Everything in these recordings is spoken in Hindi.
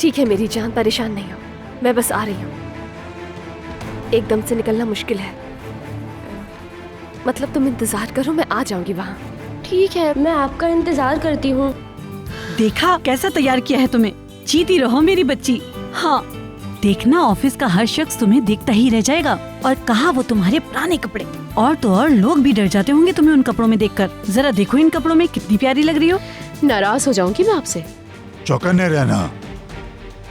ठीक है मेरी जान, परेशान नहीं हो, मैं बस आ रही हूँ। एकदम से निकलना मुश्किल है, मतलब तुम इंतजार करो, मैं आ जाऊंगी वहाँ। ठीक है, मैं आपका इंतजार करती हूँ। देखा कैसा तैयार किया है तुम्हें, जीती रहो मेरी बच्ची। हाँ देखना, ऑफिस का हर शख्स तुम्हें देखता ही रह जाएगा। और कहा वो तुम्हारे पुराने कपड़े, और तो और लोग भी डर जाते होंगे तुम्हें उन कपड़ों में देखकर। जरा देखो इन कपड़ों में कितनी प्यारी लग रही हो। नाराज हो जाऊंगी मैं आपसे। चौकन्ने रहना।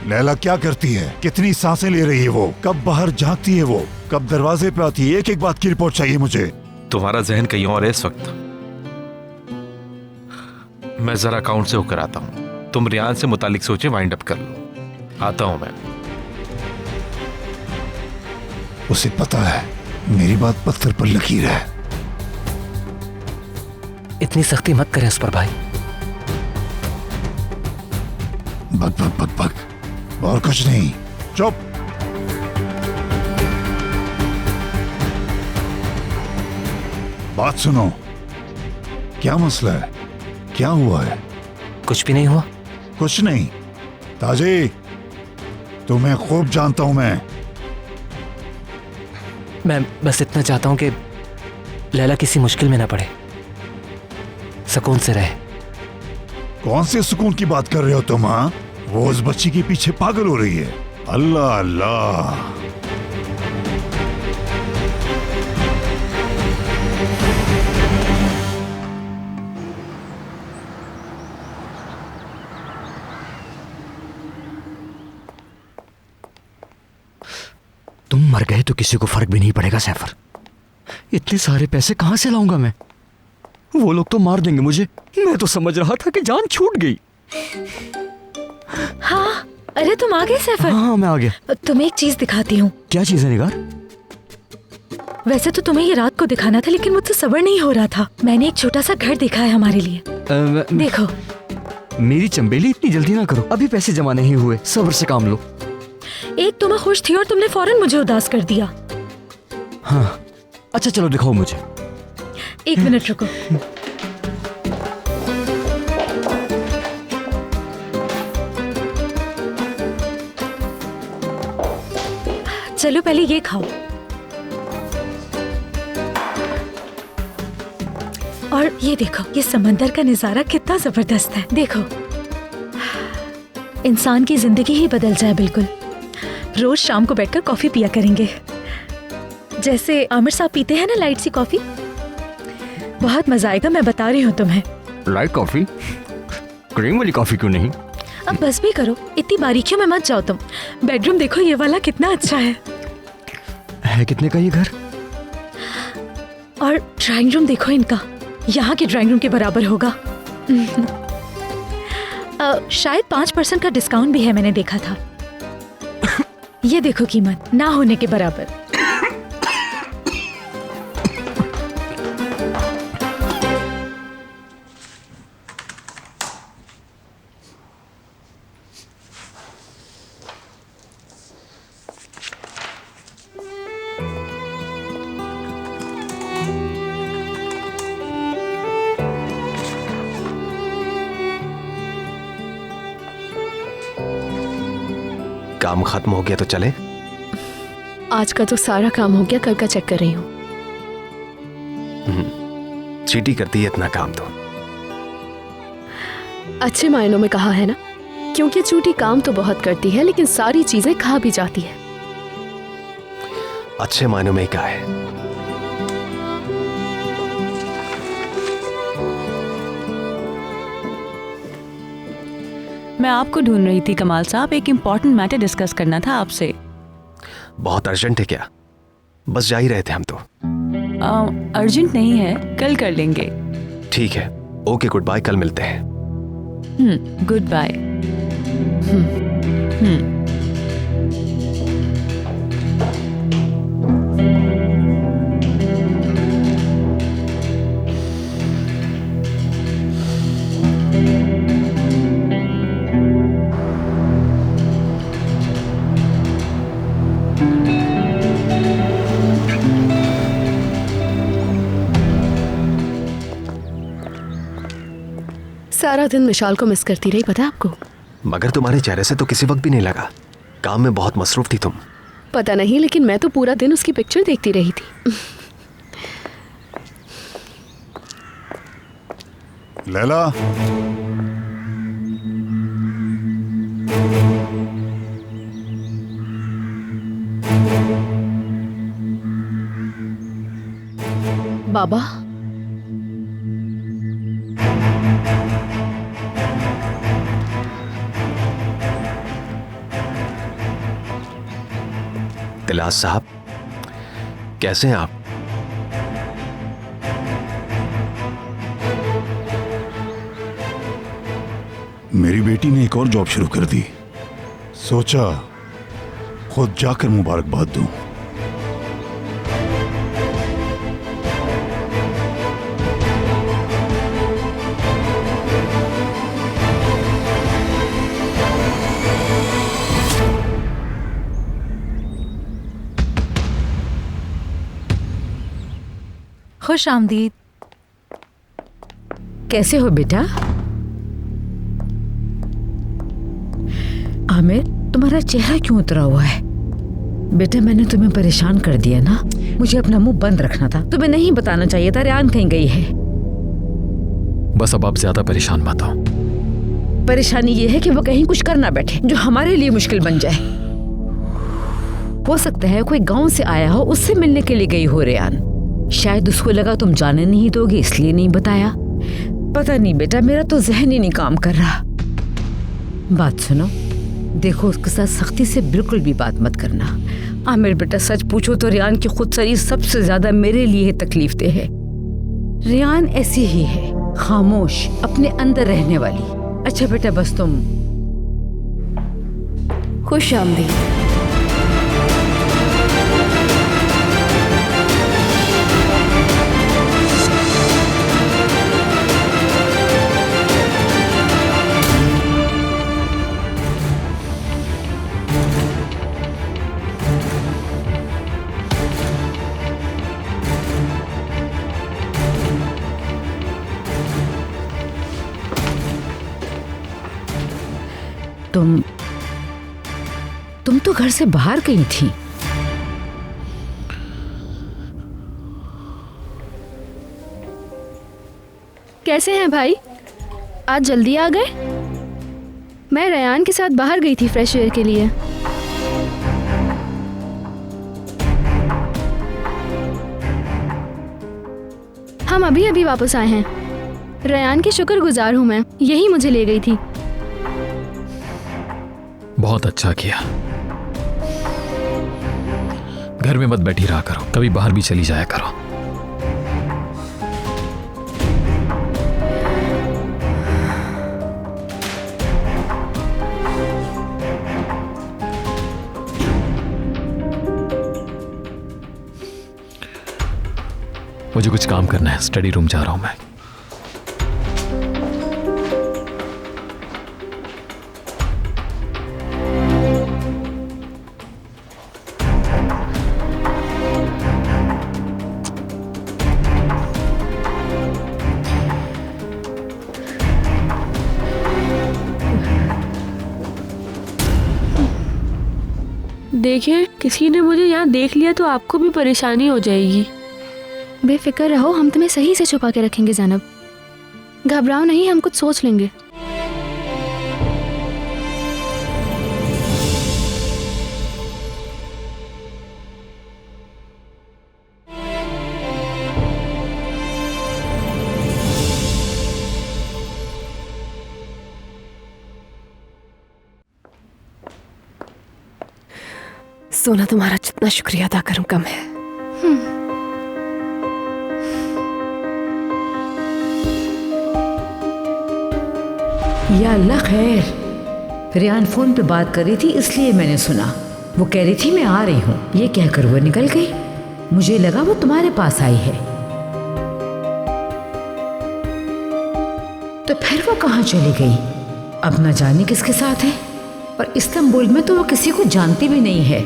लैला क्या करती है, कितनी सांसें ले रही है वो, कब बाहर झांकती है वो, कब दरवाजे पे आती है, एक एक बात की रिपोर्ट चाहिए मुझे। तुम्हारा जहन कहीं और है इस वक्त। मैं जरा अकाउंट से होकर आता हूँ, तुम रियान से मुतालिक सोचे वाइंड अप कर लो। आता हूँ मैं। उसे पता है मेरी बात पत्थर पर लकीर है। इतनी सख्ती मत करें उस पर भाई। बक बक बक बक, और कुछ नहीं, चुप। बात सुनो, क्या मसला है, क्या हुआ है? कुछ भी नहीं हुआ। कुछ नहीं ताजे, तुम्हें खूब जानता हूं मैं बस इतना चाहता हूं कि लैला किसी मुश्किल में ना पड़े, सुकून से रहे। कौन से सुकून की बात कर रहे हो तुम? हाँ, वो उस बच्ची के पीछे पागल हो रही है। अल्लाह अल्लाह। तुम मर गए तो किसी को फर्क भी नहीं पड़ेगा सैफर। इतने सारे पैसे कहां से लाऊंगा मैं? वो लोग तो मार देंगे मुझे। मैं तो समझ रहा था कि जान छूट गई। हाँ, अरे तुम आ गए सैफर। हाँ मैं आ गया। तुम्हें एक चीज दिखाती हूँ। क्या चीज है निगार? वैसे तो तुम्हें ये रात को दिखाना था, लेकिन मुझसे सब्र नहीं हो रहा था। मैंने एक छोटा सा घर देखा है हमारे लिए। देखो। मेरी चंबेली इतनी जल्दी ना करो, अभी पैसे जमा नहीं हुए, सब्र से काम लो। एक तो मैं खुश थी और तुमने फौरन मुझे उदास कर दिया। हाँ अच्छा चलो दिखाओ मुझे। एक मिनट रुको। चलो पहले ये खाओ। और ये देखो, ये समंदर का नजारा कितना जबरदस्त है। देखो, इंसान की जिंदगी ही बदल जाए बिल्कुल। रोज शाम को बैठकर कॉफी पिया करेंगे, जैसे आमिर साहब पीते हैं ना, लाइट सी कॉफी। बहुत मजा आएगा, मैं बता रही हूँ तुम्हें। Light coffee? क्रीम वाली कॉफी क्यों नहीं? अब बस भी करो, इतनी बारीकियों में मत जाओ तुम। बेडरूम देखो, ये वाला कितना अच्छा है कितने का ये घर? और ड्राइंग रूम देखो इनका, यहाँ के ड्राइंग रूम के बराबर होगा। शायद 5% का डिस्काउंट भी है, मैंने देखा था। ये देखो, कीमत ना होने के बराबर। काम खत्म हो गया तो चले? आज का तो सारा काम हो गया, कल का चेक कर रही हूँ। चीटी करती है इतना काम तो। अच्छे मायनों में कहा है ना, क्योंकि चूटी काम तो बहुत करती है लेकिन सारी चीजें खा भी जाती है। अच्छे मायनों में ही कहा है। मैं आपको ढूंढ रही थी कमाल साहब, एक इम्पोर्टेंट मैटर डिस्कस करना था आपसे। बहुत अर्जेंट है क्या? बस जा ही रहे थे हम तो। अर्जेंट नहीं है, कल कर लेंगे। ठीक है, ओके, गुड बाय, कल मिलते हैं। Goodbye. सारा दिन विशाल को मिस करती रही, पता है आपको? मगर तुम्हारे चेहरे से तो किसी वक्त भी नहीं लगा। काम में बहुत मसरूफ थी तुम। पता नहीं, लेकिन मैं तो पूरा दिन उसकी पिक्चर देखती रही थी। लैला, बाबा, दिलास साहब, कैसे हैं आप? मेरी बेटी ने एक और जॉब शुरू कर दी। सोचा खुद जाकर मुबारकबाद दूं। खुश आमदीद। कैसे हो बेटा? आमिर, तुम्हारा चेहरा क्यों उतरा हुआ है? बेटा, मैंने तुम्हें परेशान कर दिया ना। मुझे अपना मुंह बंद रखना था, तुम्हें नहीं बताना चाहिए था रेहान कहीं गई है। बस अब आप ज्यादा परेशान मत हो। परेशानी ये है कि वो कहीं कुछ कर ना बैठे जो हमारे लिए मुश्किल बन जाए। हो सकता है कोई गांव से आया हो, उससे मिलने के लिए गई हो रेहान। शायद उसको लगा तुम जाने नहीं दोगे, इसलिए नहीं बताया। पता नहीं बेटा, मेरा तो जहन ही नहीं काम कर रहा। बात सुनो, देखो उसके साथ सख्ती से बिल्कुल भी बात मत करना। आमिर बेटा, सच पूछो तो रेहान की खुदसरी सबसे ज्यादा मेरे लिए तकलीफ दे है। रेहान ऐसी ही है, खामोश, अपने अंदर रहने वाली। अच्छा बेटा, बस तुम खुश आमदीद। तुम तो घर से बाहर गई थी। कैसे हैं भाई? आज जल्दी आ गए? मैं रेहान के साथ बाहर गई थी फ्रेश एयर के लिए। हम अभी अभी वापस आए हैं। रेहान की शुक्रगुजार हूँ मैं, यही मुझे ले गई थी। बहुत अच्छा किया। घर में मत बैठी रहा करो, कभी बाहर भी चली जाया करो। मुझे कुछ काम करना है, स्टडी रूम जा रहा हूं मैं। देखिए, किसी ने मुझे यहाँ देख लिया तो आपको भी परेशानी हो जाएगी। बेफिक्र रहो, हम तुम्हें सही से छुपा के रखेंगे ज़ैनब। घबराओ नहीं, हम कुछ सोच लेंगे। सोना, तुम्हारा जितना शुक्रिया अदा करूं कम है। या अल्लाह खैर। रेहान फोन पे बात कर रही थी, इसलिए मैंने सुना। वो कह रही थी मैं आ रही हूँ, ये कहकर वो निकल गई। मुझे लगा वो तुम्हारे पास आई है। तो फिर वो कहाँ चली गई? अब न जाने किसके साथ है। और इस्तांबुल में तो वो किसी को जानती भी नहीं है।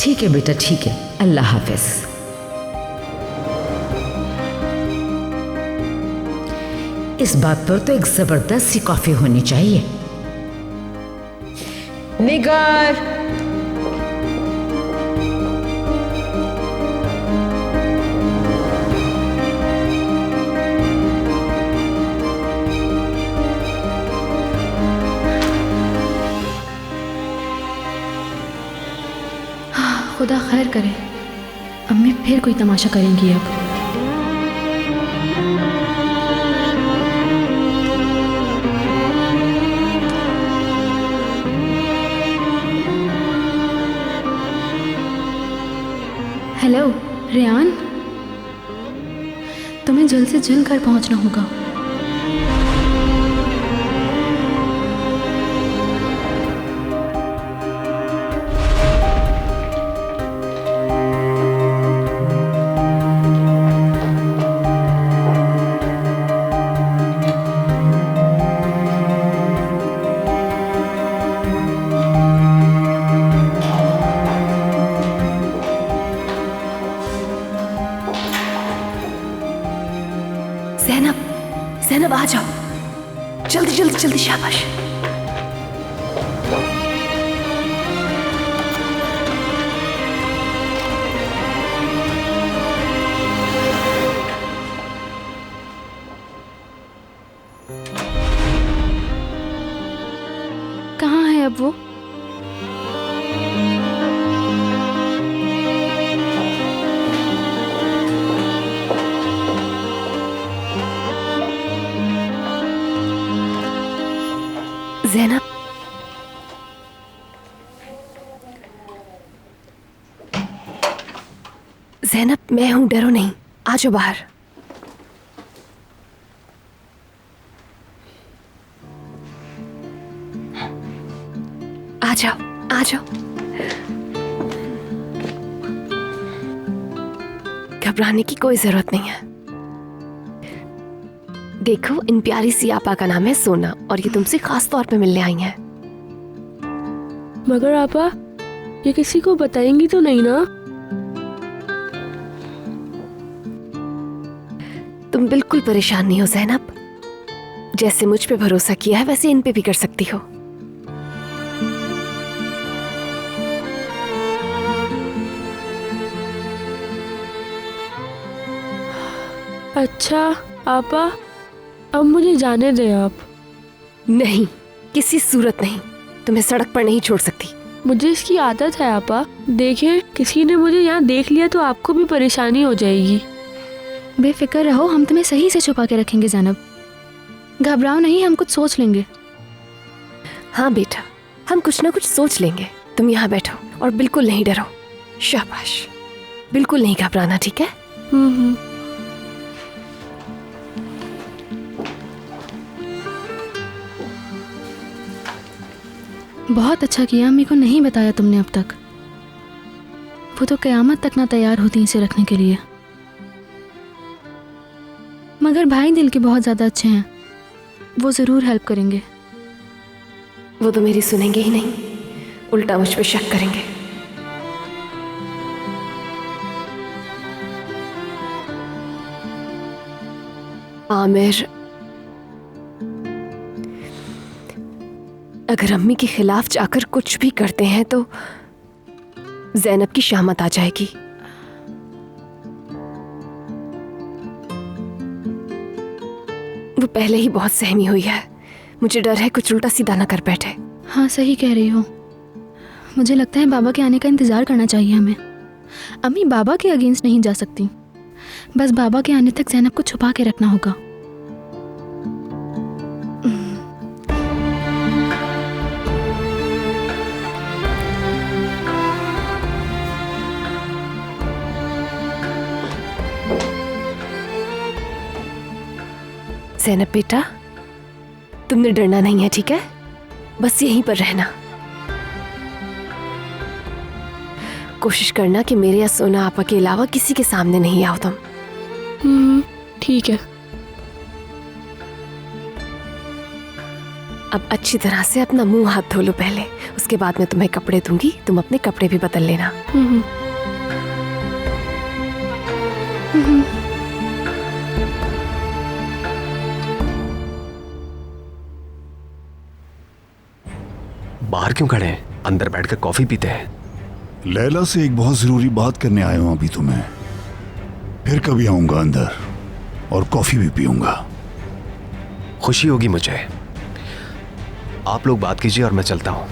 ठीक है बेटा, ठीक है, अल्लाह हाफिज। इस बात पर तो एक जबरदस्त सी कॉफी होनी चाहिए। निगार, खुदा खैर करे, अम्मी फिर कोई तमाशा करेंगी अब। हेलो रेयान, तुम्हें जल्द से जल्द घर पहुंचना होगा। ज़ैनब आ जाओ, जल्दी जल्दी जल्दी, शाबाश। कहाँ है अब वो? ज़ैनब, ज़ैनब मैं हूं, डरो नहीं, आ जाओ बाहर। आ जाओ आ जाओ। घबराने की कोई जरूरत नहीं है। देखो, इन प्यारी सी आपा का नाम है सोना और ये तुमसे खास तौर पे मिलने आई हैं। मगर आपा, ये किसी को बताएंगी तो नहीं ना? तुम बिल्कुल परेशान नहीं हो ज़ैनब, जैसे मुझ पे भरोसा किया है वैसे इन पे भी कर सकती हो। अच्छा आपा, अब मुझे जाने दे आप। नहीं, किसी सूरत नहीं, तुम्हें सड़क पर नहीं छोड़ सकती। मुझे इसकी आदत है आपा। देखें, किसी ने मुझे यहाँ देख लिया तो आपको भी परेशानी हो जाएगी। बेफिक्र रहो, हम तुम्हें सही से छुपा के रखेंगे ज़ैनब। घबराओ नहीं, हम कुछ सोच लेंगे। हाँ बेटा, हम कुछ ना कुछ सोच लेंगे। तुम यहाँ बैठो और बिल्कुल नहीं डरो। शाबाश, बिल्कुल नहीं घबराना, ठीक है? बहुत अच्छा किया, अम्मी को नहीं बताया तुमने अब तक। वो तो कयामत तक ना तैयार होती इसे रखने के लिए। मगर भाई दिल के बहुत ज्यादा अच्छे हैं, वो जरूर हेल्प करेंगे। वो तो मेरी सुनेंगे ही नहीं, उल्टा मुझ पे शक करेंगे। आमिर, अगर अम्मी के खिलाफ जाकर कुछ भी करते हैं तो ज़ैनब की शामत आ जाएगी। वो पहले ही बहुत सहमी हुई है, मुझे डर है कुछ उल्टा सीधा ना कर बैठे। हाँ सही कह रही हो, मुझे लगता है बाबा के आने का इंतजार करना चाहिए हमें। अम्मी बाबा के अगेंस्ट नहीं जा सकती, बस बाबा के आने तक ज़ैनब को छुपा के रखना होगा। ज़ैनब बेटा, तुमने डरना नहीं है, ठीक है? बस यहीं पर रहना। कोशिश करना कि मेरे या सोना आपा के अलावा किसी के सामने नहीं आओ तुम। ठीक है। अब अच्छी तरह से अपना मुंह हाथ धो लो पहले, उसके बाद मैं तुम्हें कपड़े दूंगी, तुम अपने कपड़े भी बदल लेना। बाहर क्यों खड़े हैं? अंदर बैठकर कॉफी पीते हैं। लैला से एक बहुत जरूरी बात करने आया हूं अभी तुम्हें। फिर कभी आऊंगा अंदर और कॉफी भी पीऊंगा। खुशी होगी मुझे। आप लोग बात कीजिए और मैं चलता हूं।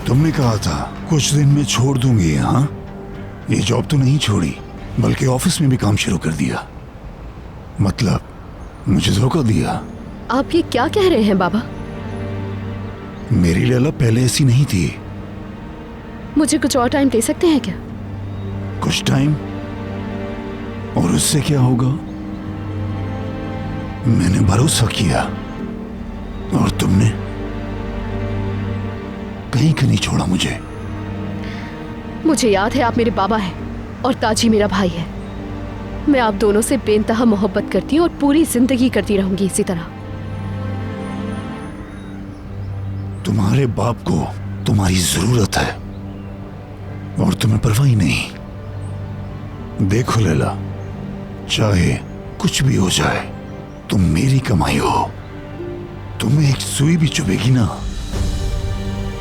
तुमने कहा था कुछ दिन में छोड़ दूंगी। हाँ, ये जॉब तो नहीं छोड़ी, बल्कि ऑफिस में भी काम शुरू कर दिया। मतलब मुझे धोखा दिया। आप ये क्या कह रहे हैं बाबा? मेरी लैला पहले ऐसी नहीं थी। मुझे कुछ और टाइम दे सकते हैं क्या? कुछ टाइम? और उससे क्या होगा? मैंने भरोसा किया और तुमने कहीं का नहीं छोड़ा मुझे। मुझे याद है आप मेरे बाबा हैं और ताजी मेरा भाई है। मैं आप दोनों से बेइंतहा मोहब्बत करती हूँ और पूरी जिंदगी करती रहूंगी इसी तरह। तुम्हारे बाप को तुम्हारी जरूरत है और तुम्हें परवाह ही नहीं। देखो लैला, चाहे कुछ भी हो जाए, तुम मेरी कमाई हो। तुम्हें एक सुई भी चुभेगी ना,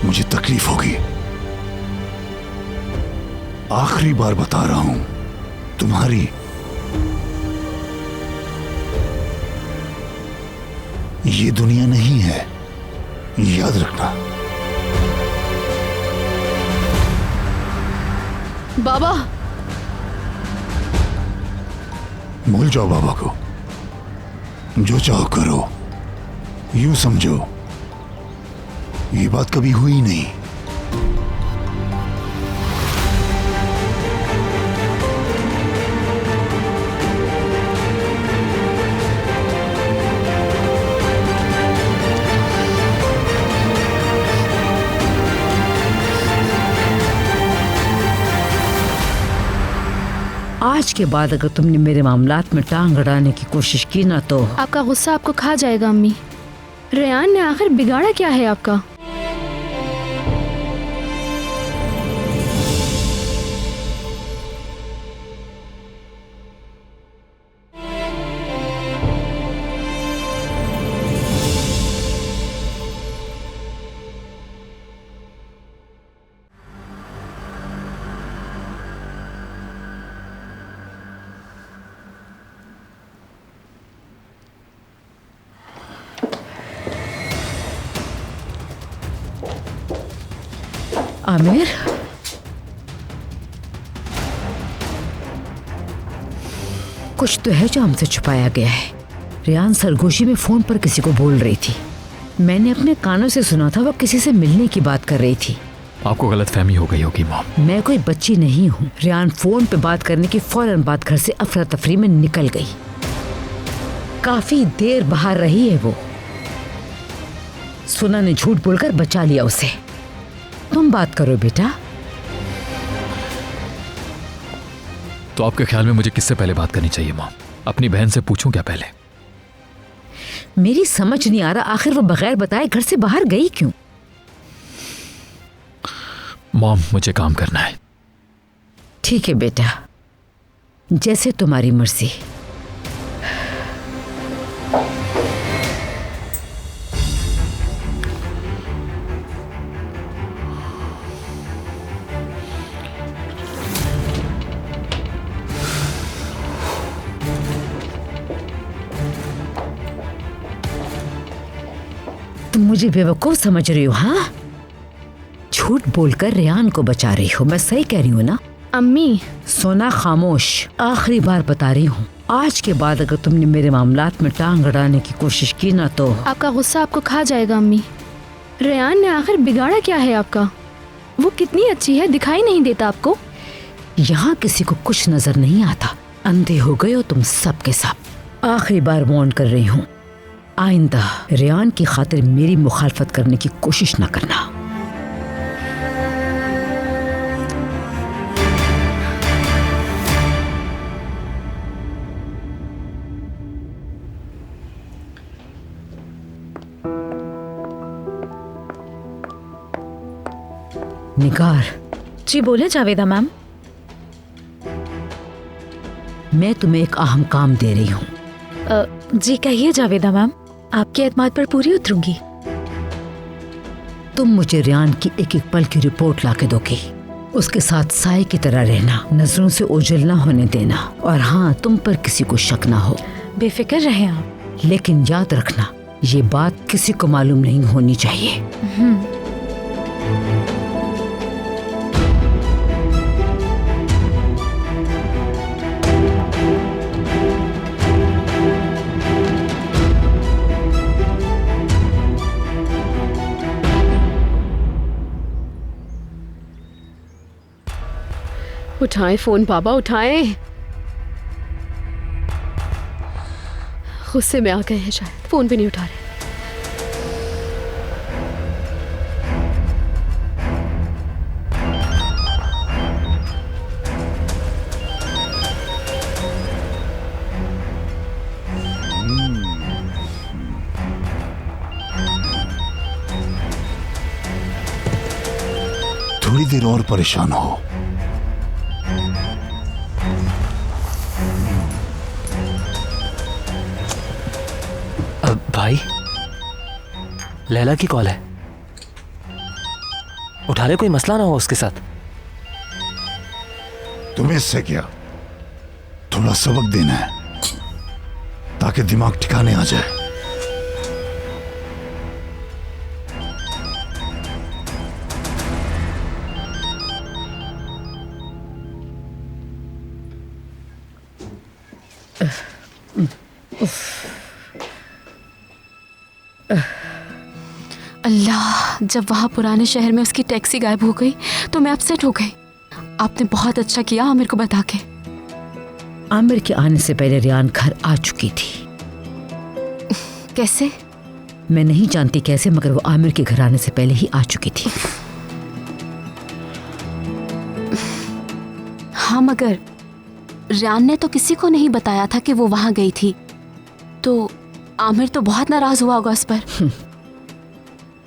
मुझे तकलीफ होगी। आखिरी बार बता रहा हूं, तुम्हारी ये दुनिया नहीं है, याद रखना। बाबा, भूल जाओ बाबा को। जो चाहो करो। यूं समझो ये बात कभी हुई नहीं। आज के बाद अगर तुमने मेरे मामलात में टांग अड़ाने की कोशिश की ना तो आपका गुस्सा आपको खा जाएगा अम्मी। रेयान ने आखिर बिगाड़ा क्या है आपका? आमिर, कुछ तो है जो हमसे छुपाया गया है। रेयान सरगोशी में फोन पर किसी को बोल रही थी। मैंने अपने कानों से सुना था वो किसी से मिलने की बात कर रही थी। आपको गलतफहमी हो गई होगी मॉम। मैं कोई बच्ची नहीं हूँ। रेयान फोन पे बात करने की फौरन बाद घर से अफरा तफरी में निकल गई। काफी देर बाहर रही है वो। सुना ने झूठ बोलकर बचा लिया उसे। तुम बात करो बेटा। तो आपके ख्याल में मुझे किससे पहले बात करनी चाहिए मॉम? अपनी बहन से पूछूं क्या पहले? मेरी समझ नहीं आ रहा आखिर वो बगैर बताए घर से बाहर गई क्यों? मॉम, मुझे काम करना है। ठीक है बेटा, जैसे तुम्हारी मर्जी। तुम मुझे बेवकूफ समझ रही हो? हाँ, झूठ बोलकर रेयान को बचा रही हो। मैं सही कह रही हूँ ना? अम्मी, सोना खामोश। आखिरी बार बता रही हूँ, आज के बाद अगर तुमने मेरे मामलात में टांग अड़ाने की कोशिश की ना तो आपका गुस्सा आपको खा जाएगा अम्मी। रेयान ने आखिर बिगाड़ा क्या है आपका? वो कितनी अच्छी है, दिखाई नहीं देता आपको? यहाँ किसी को कुछ नजर नहीं आता। अंधे हो गए हो तुम सब के सब। आखिरी बार वार्न कर रही हूँ, आइंदा रेयान की खातिर मेरी मुखालफत करने की कोशिश न करना। निगार, जी बोले जावेदा मैम। मैं तुम्हें एक अहम काम दे रही हूँ। जी कहिए जावेदा मैम, आपके एतमाद पर पूरी उतरूंगी। तुम मुझे रियान की एक एक पल की रिपोर्ट लाके दोगी। उसके साथ साए की तरह रहना, नजरों से ओझल ना होने देना, और हाँ, तुम पर किसी को शक ना हो। बेफिक्र रहे आप। लेकिन याद रखना, ये बात किसी को मालूम नहीं होनी चाहिए। उठाएं फोन बाबा, उठाएं। गुस्से में आ गए हैं शायद, फोन भी नहीं उठा रहे। थोड़ी देर और परेशान हो। भाई, लैला की कॉल है। उठा ले, कोई मसला ना हो उसके साथ। तुम्हें इससे क्या, थोड़ा सबक देना है ताकि दिमाग ठिकाने आ जाए। अल्लाह, जब वहाँ पुराने शहर में उसकी टैक्सी गायब हो गई तो मैं अपसेट हो गई। आपने बहुत अच्छा किया आमिर को बता के। आमिर के आने से पहले रियान घर आ चुकी थी। कैसे? मैं नहीं जानती कैसे, मगर वो आमिर के घर आने से पहले ही आ चुकी थी। हाँ, मगर रियान ने तो किसी को नहीं बताया था कि वो वहाँ गई थी, तो आमिर तो बहुत नाराज हुआ होगा उस पर।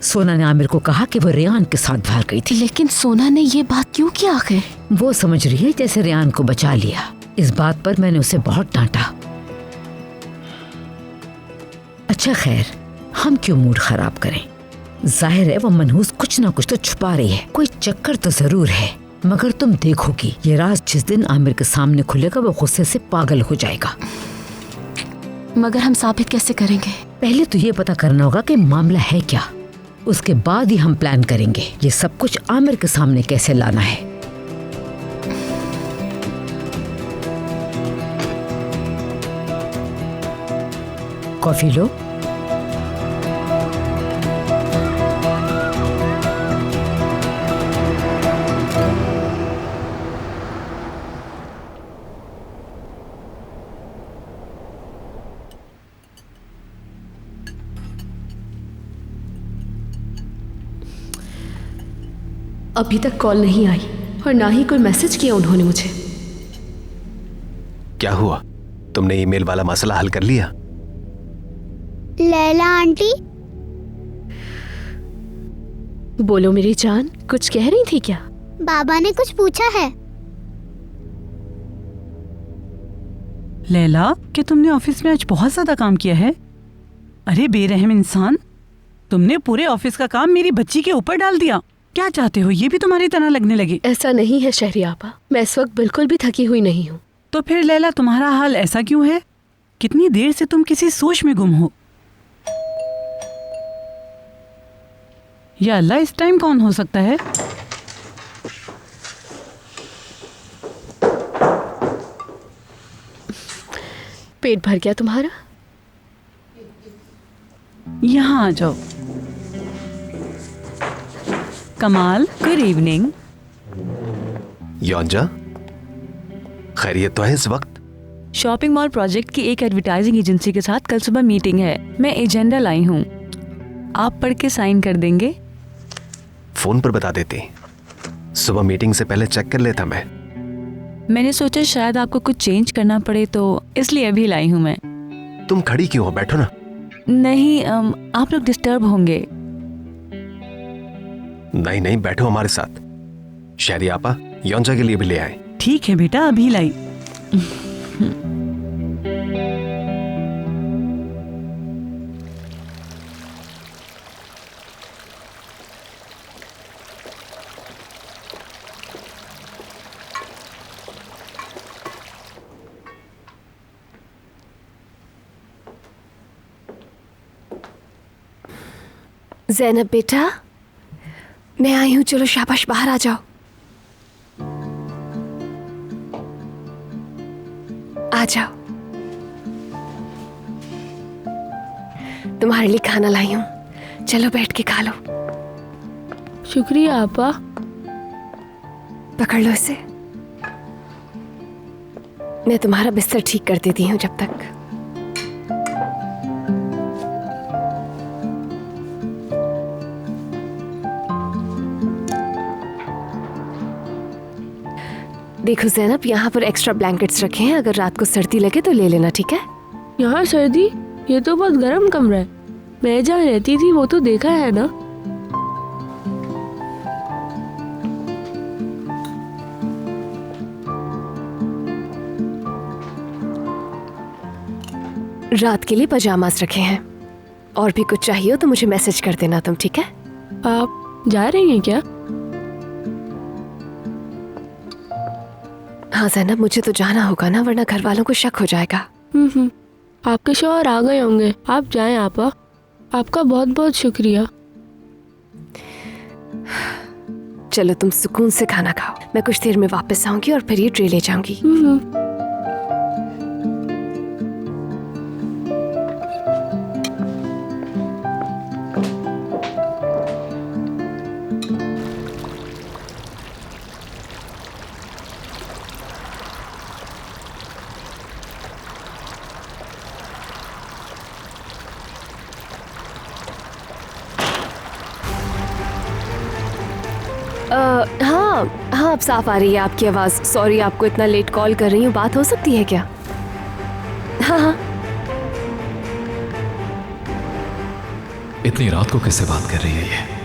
सोना ने आमिर को कहा कि वो रियान के साथ बाहर गई थी। लेकिन सोना ने ये बात क्यों की आखिर? वो समझ रही है जैसे रियान को बचा लिया। इस बात पर मैंने उसे बहुत डांटा। अच्छा खैर, हम क्यों मूड खराब करें। जाहिर है वो मनहूस कुछ ना कुछ तो छुपा रही है, कोई चक्कर तो जरूर है। मगर तुम देखोगी, ये राज जिस दिन आमिर के सामने खुलेगा वो गुस्से से पागल हो जाएगा। मगर हम साबित कैसे करेंगे? पहले तो ये पता करना होगा कि मामला है क्या, उसके बाद ही हम प्लान करेंगे ये सब कुछ आमिर के सामने कैसे लाना है। कॉफी लो। अभी तक कॉल नहीं आई और ना ही कोई मैसेज किया उन्होंने मुझे। क्या हुआ, तुमने ईमेल वाला मसला हल कर लिया? लैला आंटी, बोलो मेरी जान, कुछ कह रही थी क्या? बाबा ने कुछ पूछा है। लैला, क्या तुमने ऑफिस में आज बहुत ज्यादा काम किया है? अरे बेरहम इंसान, तुमने पूरे ऑफिस का काम मेरी बच्ची के ऊपर डाल दिया। क्या चाहते हो, ये भी तुम्हारी तरह लगने लगी? ऐसा नहीं है शहरियाबा, मैं इस वक्त बिल्कुल भी थकी हुई नहीं हूँ। तो फिर लैला, तुम्हारा हाल ऐसा क्यों है? कितनी देर से तुम किसी सोच में गुम हो। या अल्लाह, इस टाइम कौन हो सकता है? पेट भर गया तुम्हारा? यहाँ आ जाओ। कमाल, गुड इवनिंग। योंजा, खैरियत तो है इस वक्त? शॉपिंग मॉल प्रोजेक्ट की एक एडवर्टाइजिंग एजेंसी के साथ कल सुबह मीटिंग है। मैं एजेंडा लाई हूँ, आप पढ़ के साइन कर देंगे? फोन पर बता देते, सुबह मीटिंग से पहले चेक कर लेता मैं। मैंने सोचा शायद आपको कुछ चेंज करना पड़े, तो इसलिए अभी लाई हूँ मैं। तुम खड़ी क्यों हो, बैठो ना। नहीं, आप लोग डिस्टर्ब होंगे। नहीं नहीं, बैठो हमारे साथ। शायरी आपा योंजा के लिए भी ले आए। ठीक है बेटा, अभी लाई। ज़ैनब बेटा, मैं आई हूँ, चलो शाबाश बाहर आ जाओ। आ जाओ, तुम्हारे लिए खाना लाई हूँ, चलो बैठ के खा लो। शुक्रिया आपा। पकड़ लो इसे, मैं तुम्हारा बिस्तर ठीक कर देती हूँ जब तक। देखो ज़ैनब, यहाँ पर एक्स्ट्रा ब्लैंकेट्स रखे हैं, अगर रात को सर्दी लगे तो ले लेना, ठीक है? यहाँ सर्दी? ये तो बहुत गर्म कमरा है। मैं जहाँ रहती थी वो तो देखा है ना। रात के लिए पजामास रखे हैं, और भी कुछ चाहिए हो तो मुझे मैसेज कर देना तुम, ठीक है? आप जा रही हैं क्या? हाँ ज़ैनब, मुझे तो जाना होगा ना, वरना घर वालों को शक हो जाएगा। आपके शौहर आ गए होंगे, आप जाएं आपा। आपका बहुत बहुत शुक्रिया। चलो तुम सुकून से खाना खाओ, मैं कुछ देर में वापस आऊंगी और फिर ये ट्रे ले जाऊंगी। हाँ, अब साफ आ रही है आपकी आवाज़। सॉरी, आपको इतना लेट कॉल कर रही हूँ, बात हो सकती है क्या? हाँ। इतनी रात को किससे बात कर रही है ये?